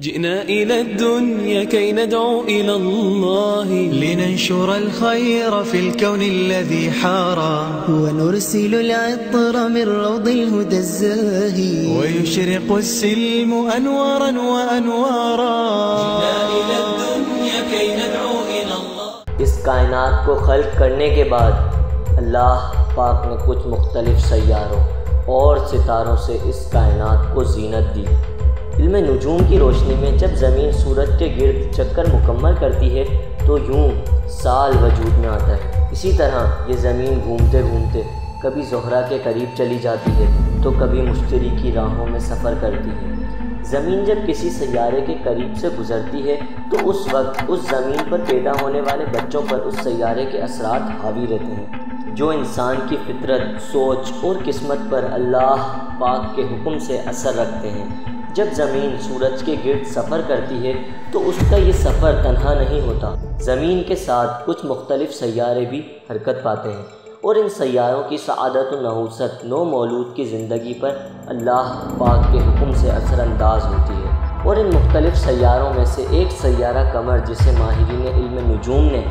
جئنا إلى الدنيا كي ندعو إلى الله لننشر الخير في الكون الذي حارى ونرسل العطر من روض الهدى الزاهي ويشرق السلم أنوارا وأنوارا جئنا إلى الدنيا كي ندعو إلى الله۔ اس کائنات کو خلق کرنے کے بعد اللہ پاک نے کچھ مختلف سیاروں اور ستاروں سے اس کائنات کو زینت دی۔ علم نجوم کی روشنی میں جب زمین سورج کے گرد چکر مکمل کرتی ہے تو یوں سال وجود میں آتا ہے۔ اسی طرح یہ زمین گھومتے گھومتے کبھی زہرہ کے قریب چلی جاتی ہے تو کبھی مشتری کی راہوں میں سفر کرتی ہے۔ زمین جب کسی سیارے کے قریب سے گزرتی ہے تو اس وقت اس زمین پر پیدا ہونے والے بچوں پر اس سیارے کے اثرات حاوی رہتے ہیں، جو انسان کی فطرت، سوچ اور قسمت پر اللہ پاک کے حکم سے اثر رکھتے ہیں۔ جب زمین سورج کے گرد سفر کرتی ہے تو اس کا یہ سفر تنہا نہیں ہوتا، زمین کے ساتھ کچھ مختلف سیارے بھی حرکت پاتے ہیں، اور ان سیاروں کی سعادت و نحوست نو مولود کی زندگی پر اللہ پاک کے حکم سے اثر انداز ہوتی ہے۔ اور ان مختلف سیاروں میں سے ایک سیارہ قمر، جسے ماہرین علم نجوم نے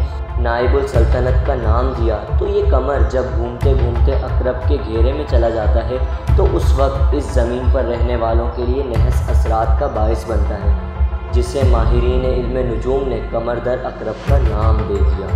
نائب السلطنت کا نام دیا، تو یہ قمر جب گھومتے گھومتے عقرب کے گھیرے میں چلا جاتا ہے تو اس وقت اس زمین پر رہنے والوں کے لیے نحس اثرات کا باعث بنتا ہے، جسے ماہرین علم نجوم نے قمر در عقرب کا نام دے دیا۔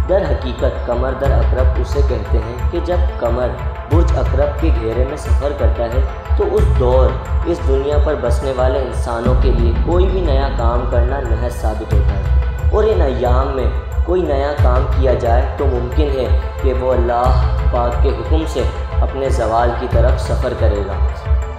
در حقیقت قمر در عقرب اسے کہتے ہیں کہ جب قمر برج عقرب کے گھیرے میں سفر کرتا ہے تو اس دور اس دنیا پر بسنے والے انسانوں کے لیے کوئی بھی نیا کام کرنا نحس ثابت ہوتا ہے، اور ان ایام میں کوئی نیا کام کیا جائے تو ممکن ہے کہ وہ اللہ پاک کے حکم سے اپنے زوال کی طرف سفر کرے گا۔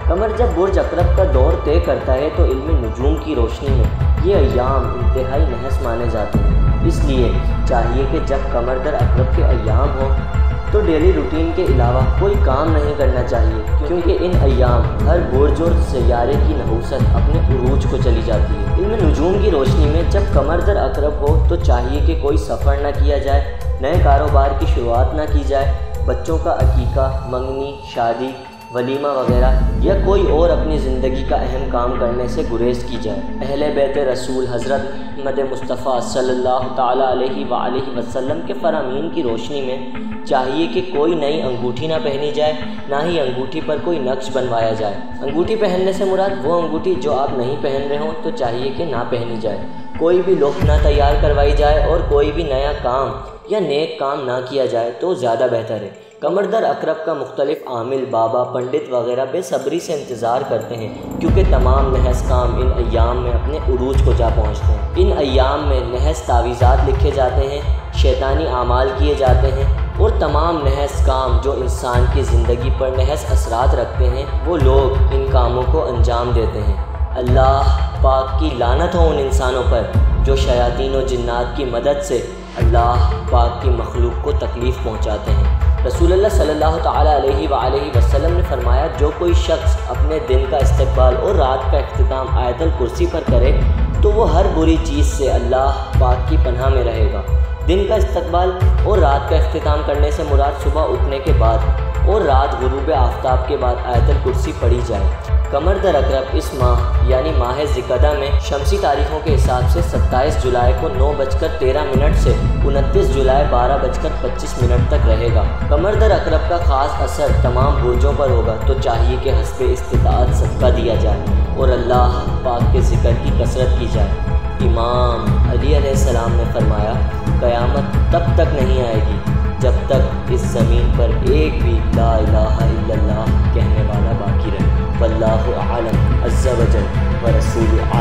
قمر جب برج عقرب کا دور طے کرتا ہے تو علم نجوم کی روشنی میں یہ ایام انتہائی نحس مانے جاتے ہیں۔ اس لیے چاہیے کہ جب قمر در عقرب کے ایام ہوں تو ڈیلی روٹین کے علاوہ کوئی کام نہیں کرنا چاہیے، کیونکہ ان ایام ہر برج اور سیارے کی نحوست اپنے عروج کو چلی جاتی ہے۔ علم نجوم کی روشنی میں جب قمر در عقرب ہو تو چاہیے کہ کوئی سفر نہ کیا جائے، نئے کاروبار کی شروعات نہ کی جائے، بچوں کا عقیقہ، منگنی، شادی، ولیمہ وغیرہ یا کوئی اور اپنی زندگی کا اہم کام کرنے سے گریز کی جائے۔ اہل بیت رسول حضرت محمد مصطفیٰ صلی اللہ تعالیٰ علیہ وآلہ وسلم کے فرامین کی روشنی میں چاہیے کہ کوئی نئی انگوٹھی نہ پہنی جائے، نہ ہی انگوٹھی پر کوئی نقش بنوایا جائے۔ انگوٹھی پہننے سے مراد وہ انگوٹھی جو آپ نہیں پہن رہے ہوں تو چاہیے کہ نہ پہنی جائے۔ کوئی بھی لوح نہ تیار کروائی جائے اور کوئی بھی نیا کام یا نیک کام نہ کیا جائے تو زیادہ بہتر ہے۔ قمر در عقرب کا مختلف عامل، بابا، پنڈت وغیرہ بے صبری سے انتظار کرتے ہیں، کیونکہ تمام نحس کام ان ایام میں اپنے عروج کو جا پہنچتے ہیں۔ ان ایام میں نحس تعویذات لکھے جاتے ہیں، شیطانی اعمال کیے جاتے ہیں، اور تمام نحس کام جو انسان کی زندگی پر نحس اثرات رکھتے ہیں وہ لوگ ان کاموں کو انجام دیتے ہیں۔ اللہ پاک کی لعنت ہو ان انسانوں پر جو شیاطین و جنات کی مدد سے اللہ پاک کی مخلوق کو تکلیف پہنچاتے ہیں۔ رسول اللہ صلی اللہ تعالیٰ علیہ وآلہ وسلم نے فرمایا، جو کوئی شخص اپنے دن کا استقبال اور رات کا اختتام آیت الکرسی پر کرے تو وہ ہر بری چیز سے اللہ پاک کی پناہ میں رہے گا۔ دن کا استقبال اور رات کا اختتام کرنے سے مراد صبح اٹھنے کے بعد اور رات غروب آفتاب کے بعد آیت الکرسی پڑھی جائے۔ قمر در عقرب اس ماہ یعنی ماہ ذوالقعدہ میں شمسی تاریخوں کے حساب سے 27 جولائی کو 9:13 سے 29 جولائی 12:25 تک رہے گا۔ قمر در عقرب کا خاص اثر تمام برجوں پر ہوگا، تو چاہیے کہ حسب استطاعت صدقہ دیا جائے اور اللہ پاک کے ذکر کی کثرت کی جائے۔ امام علی علیہ السلام نے فرمایا، قیامت تب تک نہیں آئے گی جب تک اس زمین پر ایک بھی لا الہ الا اللہ کہنے والا باقی رہے۔ واللہ اعلم عز وجل ورسولہ